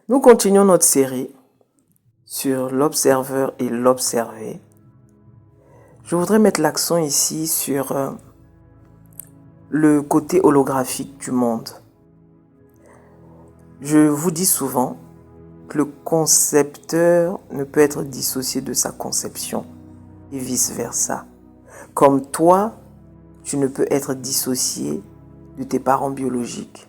Nous continuons notre série sur l'observeur et l'observé. Je voudrais mettre l'accent ici sur le côté holographique du monde. Je vous dis souvent que le concepteur ne peut être dissocié de sa conception et vice-versa. Comme toi, tu ne peux être dissocié de tes parents biologiques.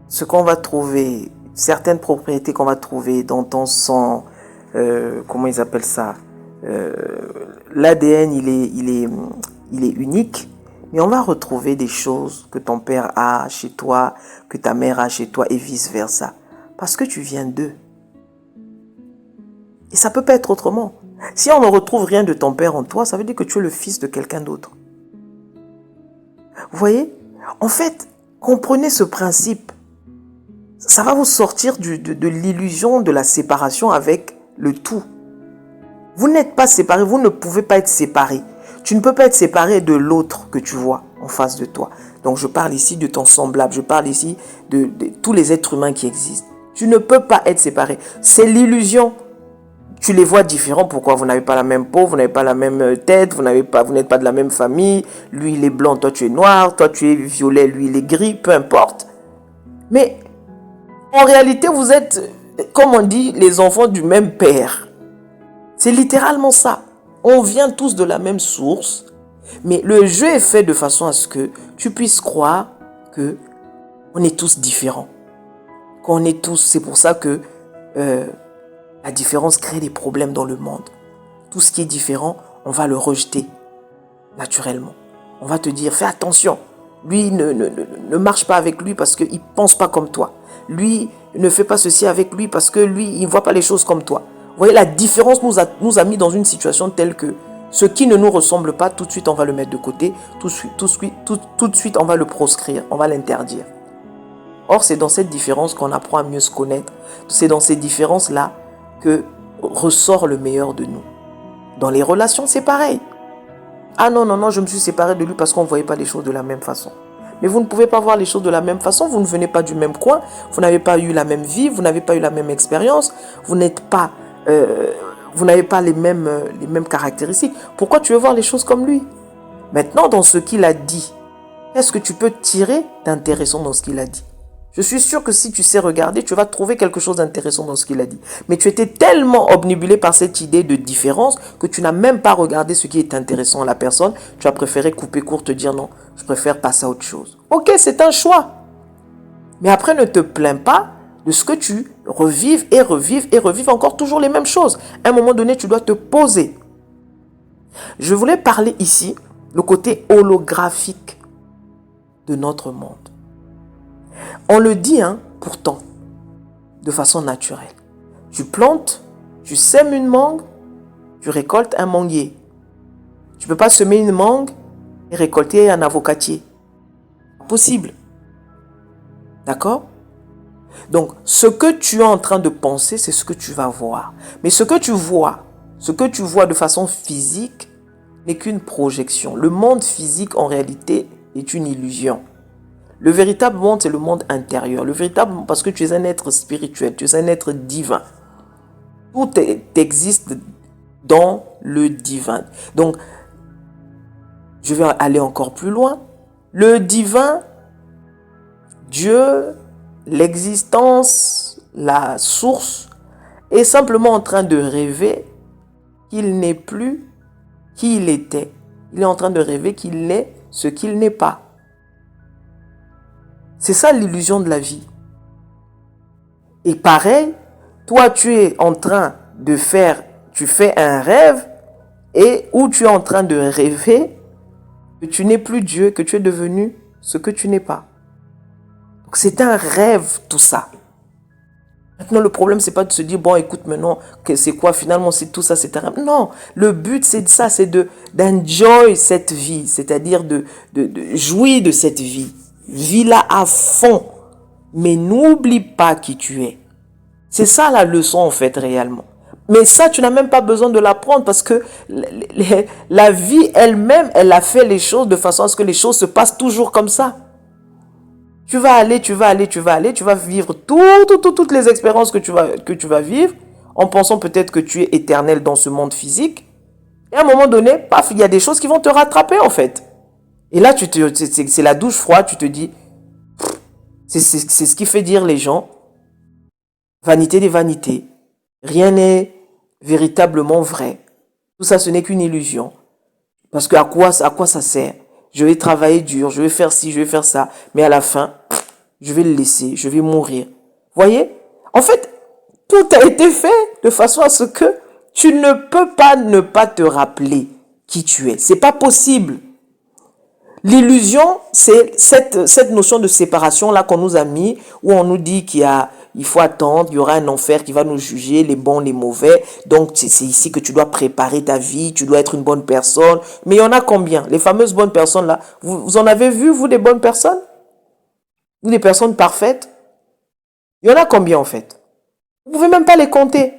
Ce qu'on va trouver, certaines propriétés qu'on va trouver dans ton sang, comment ils appellent ça, l'ADN il est unique, mais on va retrouver des choses que ton père a chez toi, que ta mère a chez toi et vice versa, parce que tu viens d'eux. Et ça peut pas être autrement. Si on ne retrouve rien de ton père en toi, ça veut dire que tu es le fils de quelqu'un d'autre. Vous voyez? En fait, comprenez ce principe. Ça va vous sortir de l'illusion de la séparation avec le tout. Vous n'êtes pas séparés, vous ne pouvez pas être séparés. Tu ne peux pas être séparé de l'autre que tu vois en face de toi. Donc je parle ici de ton semblable, je parle ici de tous les êtres humains qui existent. Tu ne peux pas être séparé. C'est l'illusion. Tu les vois différents. Pourquoi? Vous n'avez pas la même peau, vous n'avez pas la même tête, vous n'êtes pas de la même famille. Lui, il est blanc, toi, tu es noir. Toi, tu es violet, lui, il est gris. Peu importe. Mais en réalité, vous êtes, comme on dit, les enfants du même père. C'est littéralement ça. On vient tous de la même source. Mais le jeu est fait de façon à ce que tu puisses croire que on est tous différents. Qu'on est tous, c'est pour ça que la différence crée des problèmes dans le monde. Tout ce qui est différent, on va le rejeter naturellement. On va te dire, fais attention. Lui, ne marche pas avec lui parce qu'il ne pense pas comme toi. Lui, ne fais pas ceci avec lui parce que lui, il ne voit pas les choses comme toi. Vous voyez, la différence nous a mis dans une situation telle que ce qui ne nous ressemble pas, tout de suite, on va le mettre de côté. Tout de suite, on va le proscrire, on va l'interdire. Or, c'est dans cette différence qu'on apprend à mieux se connaître. C'est dans ces différences-là que ressort le meilleur de nous. Dans les relations, c'est pareil. Ah non, je me suis séparé de lui parce qu'on ne voyait pas les choses de la même façon. Mais vous ne pouvez pas voir les choses de la même façon, vous ne venez pas du même coin, vous n'avez pas eu la même vie, vous n'avez pas eu la même expérience, vous n'avez pas les mêmes caractéristiques. Pourquoi tu veux voir les choses comme lui? Maintenant, dans ce qu'il a dit, qu'est-ce que tu peux tirer d'intéressant dans ce qu'il a dit? Je suis sûr que si tu sais regarder, tu vas trouver quelque chose d'intéressant dans ce qu'il a dit. Mais tu étais tellement obnubilé par cette idée de différence que tu n'as même pas regardé ce qui est intéressant à la personne. Tu as préféré couper court, te dire non, je préfère passer à autre chose. Ok, c'est un choix. Mais après, ne te plains pas de ce que tu revives et revives encore toujours les mêmes choses. À un moment donné, tu dois te poser. Je voulais parler ici le côté holographique de notre monde. On le dit, pourtant, de façon naturelle. Tu plantes, tu sèmes une mangue, tu récoltes un manguier. Tu ne peux pas semer une mangue et récolter un avocatier. Possible. D'accord? Donc, ce que tu es en train de penser, c'est ce que tu vas voir. Mais ce que tu vois de façon physique, n'est qu'une projection. Le monde physique, en réalité, est une illusion. Le véritable monde, c'est le monde intérieur. Le véritable monde, parce que tu es un être spirituel, tu es un être divin. Tout existe dans le divin. Donc, je vais aller encore plus loin. Le divin, Dieu, l'existence, la source, est simplement en train de rêver qu'il n'est plus qui il était. Il est en train de rêver qu'il est ce qu'il n'est pas. C'est ça l'illusion de la vie. Et pareil, toi tu es en train de tu fais un rêve et où tu es en train de rêver que tu n'es plus Dieu, que tu es devenu ce que tu n'es pas. Donc c'est un rêve tout ça. Maintenant le problème c'est pas de se dire bon écoute maintenant que c'est quoi finalement c'est tout ça c'est un rêve. Non, le but c'est de ça, c'est d'enjoy cette vie, c'est-à-dire de jouir de cette vie. Vis-la à fond, mais n'oublie pas qui tu es. C'est ça la leçon en fait réellement. Mais ça, tu n'as même pas besoin de l'apprendre parce que la vie elle-même, elle a fait les choses de façon à ce que les choses se passent toujours comme ça. Tu vas aller, tu vas aller, tu vas aller, tu vas vivre toutes les expériences que tu vas vivre en pensant peut-être que tu es éternel dans ce monde physique. Et à un moment donné, paf, il y a des choses qui vont te rattraper en fait. Et là, c'est la douche froide, tu te dis, c'est ce qui fait dire les gens, vanité des vanités, rien n'est véritablement vrai. Tout ça, ce n'est qu'une illusion. Parce que à quoi ça sert? Je vais travailler dur, je vais faire ci, je vais faire ça, mais à la fin, je vais le laisser, je vais mourir. Voyez? En fait, tout a été fait de façon à ce que tu ne peux pas ne pas te rappeler qui tu es. C'est pas possible. L'illusion, c'est cette notion de séparation-là qu'on nous a mis, où on nous dit il faut attendre, il y aura un enfer qui va nous juger, les bons, les mauvais. Donc, c'est ici que tu dois préparer ta vie, tu dois être une bonne personne. Mais il y en a combien? Les fameuses bonnes personnes-là, vous en avez vu, vous, des bonnes personnes? Ou des personnes parfaites? Il y en a combien, en fait? Vous ne pouvez même pas les compter.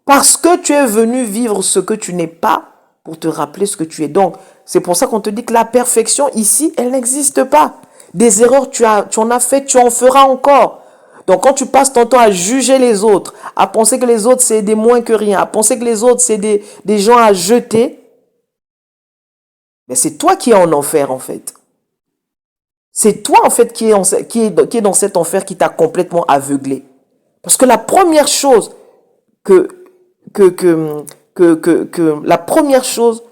Parce que tu es venu vivre ce que tu n'es pas pour te rappeler ce que tu es. Donc, c'est pour ça qu'on te dit que la perfection ici, elle n'existe pas. Des erreurs, tu en as fait, tu en feras encore. Donc, quand tu passes ton temps à juger les autres, à penser que les autres, c'est des moins que rien, à penser que les autres, c'est des gens à jeter, mais c'est toi qui es en enfer, en fait. C'est toi, en fait, qui est dans cet enfer qui t'a complètement aveuglé. Parce que la première chose la première chose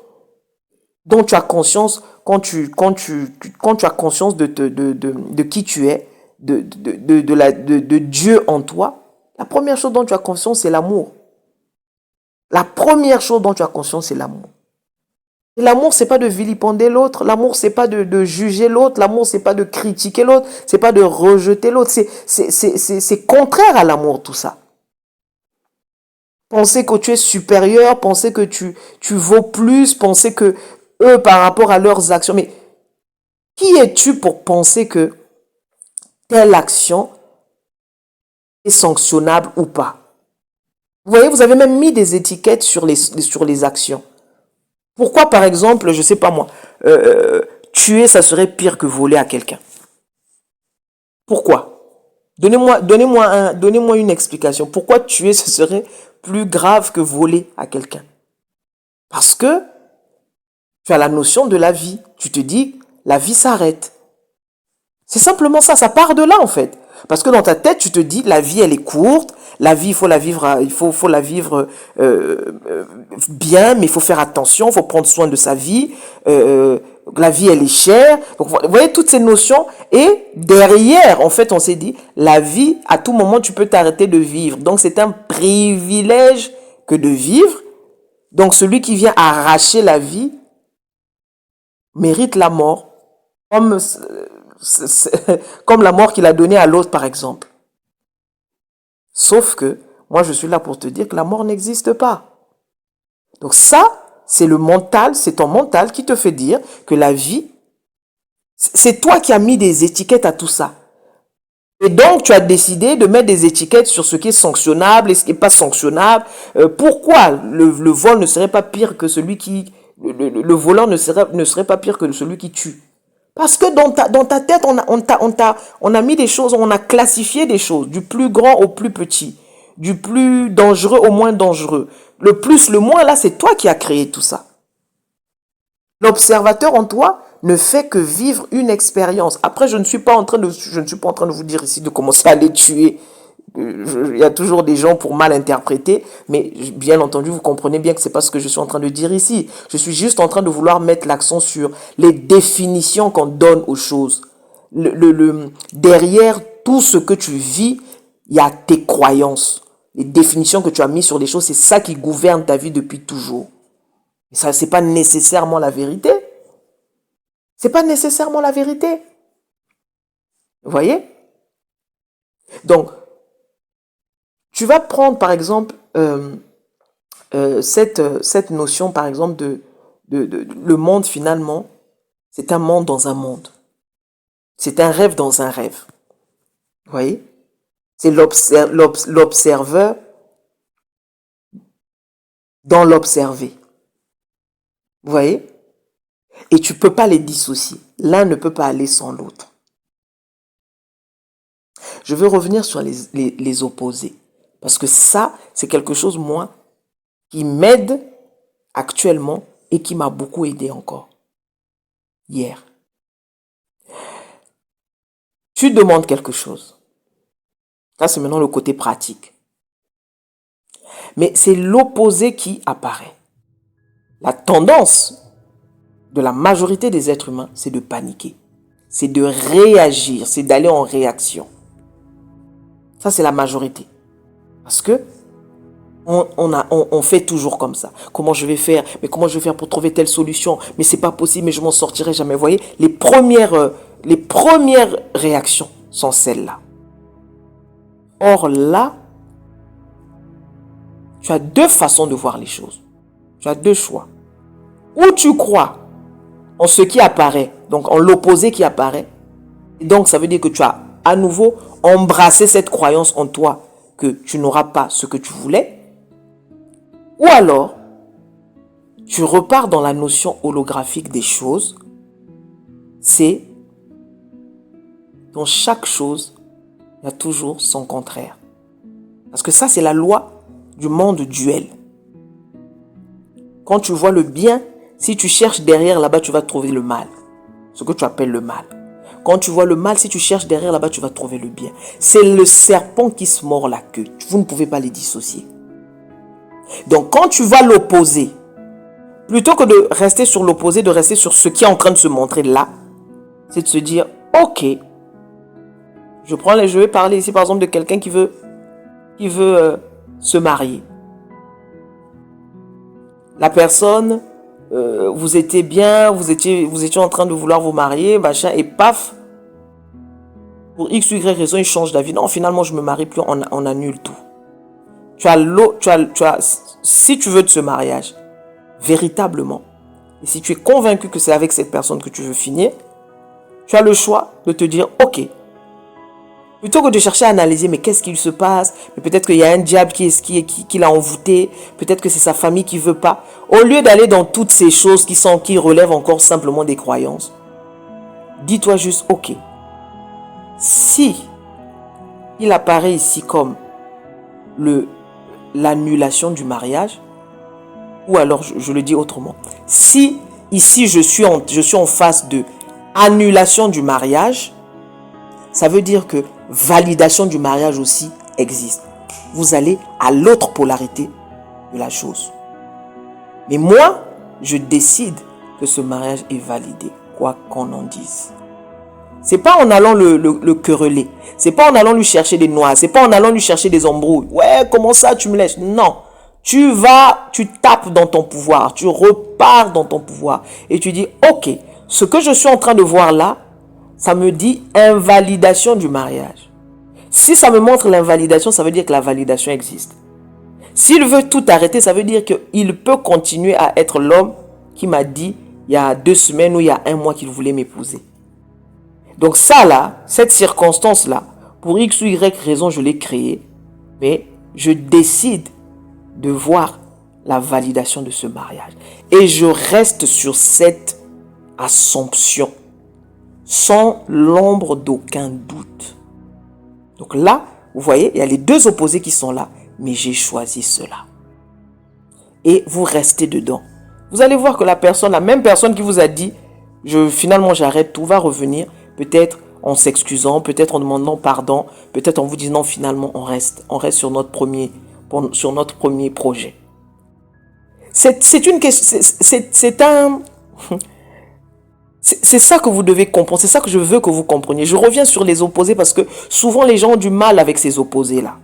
dont tu as conscience quand tu as conscience de qui tu es, de Dieu en toi, la première chose dont tu as conscience, c'est l'amour. La première chose dont tu as conscience, c'est l'amour. Et l'amour, c'est pas de vilipender l'autre. L'amour, c'est pas de juger l'autre. L'amour, c'est pas de critiquer l'autre. C'est pas de rejeter l'autre. C'est contraire à l'amour, tout ça. Penser que tu es supérieur, penser que tu vaux plus, penser que eux, par rapport à leurs actions. Mais qui es-tu pour penser que telle action est sanctionnable ou pas? Vous voyez, vous avez même mis des étiquettes sur les actions. Pourquoi, par exemple, je sais pas moi, tuer, ça serait pire que voler à quelqu'un? Pourquoi? Donnez-moi une explication. Pourquoi tuer, ce serait plus grave que voler à quelqu'un? Parce que tu as la notion de la vie. Tu te dis, la vie s'arrête. C'est simplement ça, ça part de là en fait. Parce que dans ta tête, tu te dis, la vie, elle est courte, la vie, il faut la vivre, faut la vivre bien, mais il faut faire attention, il faut prendre soin de sa vie. La vie, elle est chère. Donc, vous voyez toutes ces notions. Et derrière, en fait, on s'est dit, la vie, à tout moment, tu peux t'arrêter de vivre. Donc, c'est un privilège que de vivre. Donc, celui qui vient arracher la vie mérite la mort, comme la mort qu'il a donnée à l'autre, par exemple. Sauf que, moi, je suis là pour te dire que la mort n'existe pas. Donc ça, c'est le mental, c'est ton mental qui te fait dire que la vie, c'est toi qui as mis des étiquettes à tout ça. Et donc, tu as décidé de mettre des étiquettes sur ce qui est sanctionnable et ce qui n'est pas sanctionnable. Pourquoi le vol ne serait pas pire que celui qui... Le voleur ne serait pas pire que celui qui tue? Parce que dans ta tête, on a mis des choses, on a classifié des choses, du plus grand au plus petit, du plus dangereux au moins dangereux. Le plus, le moins, là, c'est toi qui as créé tout ça. L'observateur en toi ne fait que vivre une expérience. Après, je ne suis pas en train de vous dire ici de commencer à les tuer. Il y a toujours des gens pour mal interpréter, mais bien entendu, vous comprenez bien que c'est pas ce que je suis en train de dire ici. Je suis juste en train de vouloir mettre l'accent sur les définitions qu'on donne aux choses. Derrière tout ce que tu vis, il y a tes croyances. Les définitions que tu as mises sur les choses, c'est ça qui gouverne ta vie depuis toujours. Et ça, c'est pas nécessairement la vérité. C'est pas nécessairement la vérité. Vous voyez? Donc, tu vas prendre par exemple cette notion par exemple de le monde finalement, c'est un monde dans un monde. C'est un rêve dans un rêve. Vous voyez? C'est l'observeur dans l'observé. Vous voyez? Et tu ne peux pas les dissocier. L'un ne peut pas aller sans l'autre. je veux revenir sur les opposés. Parce que ça, c'est quelque chose, moi, qui m'aide actuellement et qui m'a beaucoup aidé encore. Hier. Tu demandes quelque chose. Ça, c'est maintenant le côté pratique. Mais c'est l'opposé qui apparaît. La tendance de la majorité des êtres humains, c'est de paniquer. C'est de réagir, c'est d'aller en réaction. Ça, c'est la majorité. Parce que on fait toujours comme ça. Comment je vais faire? Mais comment je vais faire pour trouver telle solution? Mais c'est pas possible, mais je m'en sortirai jamais. Vous voyez, les premières réactions sont celles-là. Or là, tu as deux façons de voir les choses. Tu as deux choix. Ou tu crois en ce qui apparaît, donc en l'opposé qui apparaît. Et donc ça veut dire que tu as à nouveau embrassé cette croyance en toi que tu n'auras pas ce que tu voulais. Ou alors, tu repars dans la notion holographique des choses. C'est dans chaque chose, il y a toujours son contraire. Parce que ça, c'est la loi du monde duel. Quand tu vois le bien, si tu cherches derrière, là-bas, tu vas trouver le mal. Ce que tu appelles le mal. Quand tu vois le mal, si tu cherches derrière, là-bas, tu vas trouver le bien. C'est le serpent qui se mord la queue. Vous ne pouvez pas les dissocier. Donc, quand tu vois l'opposé, plutôt que de rester sur l'opposé, de rester sur ce qui est en train de se montrer là, c'est de se dire, ok, je vais parler ici par exemple de quelqu'un qui veut se marier. La personne, vous étiez bien, vous étiez en train de vouloir vous marier, machin, et paf, pour X, Y raison, il change d'avis. Non, finalement, je me marie plus, on annule tout. Si tu veux de ce mariage, véritablement, et si tu es convaincu que c'est avec cette personne que tu veux finir, tu as le choix de te dire, ok, plutôt que de chercher à analyser, mais qu'est-ce qu'il se passe, mais peut-être qu'il y a un diable qui l'a envoûté, peut-être que c'est sa famille qui ne veut pas, au lieu d'aller dans toutes ces choses qui relèvent encore simplement des croyances, dis-toi juste, ok, si il apparaît ici comme l'annulation du mariage, ou alors je le dis autrement, si ici je suis en face de annulation du mariage, ça veut dire que validation du mariage aussi existe. Vous allez à l'autre polarité de la chose. Mais moi, je décide que ce mariage est validé, quoi qu'on en dise. C'est pas en allant le quereller. C'est pas en allant lui chercher des noix. C'est pas en allant lui chercher des embrouilles. Ouais, comment ça tu me laisses? Non. Tu tapes dans ton pouvoir. Tu repars dans ton pouvoir. Et tu dis, ok, ce que je suis en train de voir là, ça me dit invalidation du mariage. Si ça me montre l'invalidation, ça veut dire que la validation existe. S'il veut tout arrêter, ça veut dire qu'il peut continuer à être l'homme qui m'a dit il y a 2 semaines ou il y a 1 mois qu'il voulait m'épouser. Donc ça là, cette circonstance-là, pour X ou Y raison, je l'ai créée, mais je décide de voir la validation de ce mariage. Et je reste sur cette assomption, sans l'ombre d'aucun doute. Donc là, vous voyez, il y a les deux opposés qui sont là, mais j'ai choisi cela. Et vous restez dedans. Vous allez voir que la même personne qui vous a dit, finalement j'arrête tout, va revenir, peut-être en s'excusant, peut-être en demandant pardon, peut-être en vous disant non, finalement on reste sur notre premier projet. C'est une question, c'est ça que vous devez comprendre, c'est ça que je veux que vous compreniez. Je reviens sur les opposés parce que souvent les gens ont du mal avec ces opposés-là.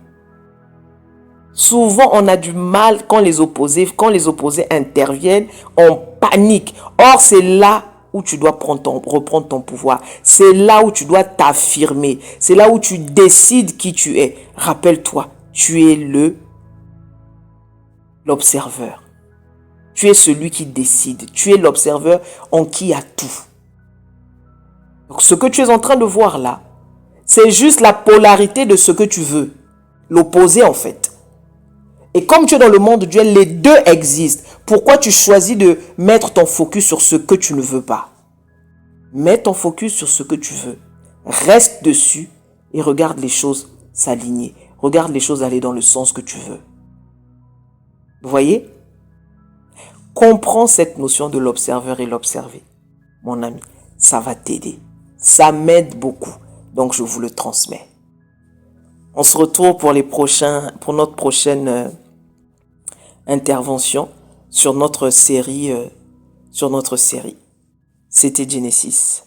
Souvent on a du mal quand les opposés interviennent, on panique. Or c'est là où tu dois reprendre ton pouvoir. C'est là où tu dois t'affirmer. C'est là où tu décides qui tu es. Rappelle-toi, tu es l'observeur. Tu es celui qui décide. Tu es l'observeur en qui il y a tout. Donc ce que tu es en train de voir là, c'est juste la polarité de ce que tu veux. L'opposé en fait. Et comme tu es dans le monde duel, les deux existent. Pourquoi tu choisis de mettre ton focus sur ce que tu ne veux pas? Mets ton focus sur ce que tu veux. Reste dessus et regarde les choses s'aligner. Regarde les choses aller dans le sens que tu veux. Vous voyez? Comprends cette notion de l'observeur et l'observé. Mon ami, ça va t'aider. Ça m'aide beaucoup. Donc, je vous le transmets. On se retrouve pour notre prochaine intervention sur notre série. C'était Genesis.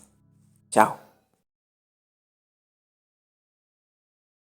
Ciao.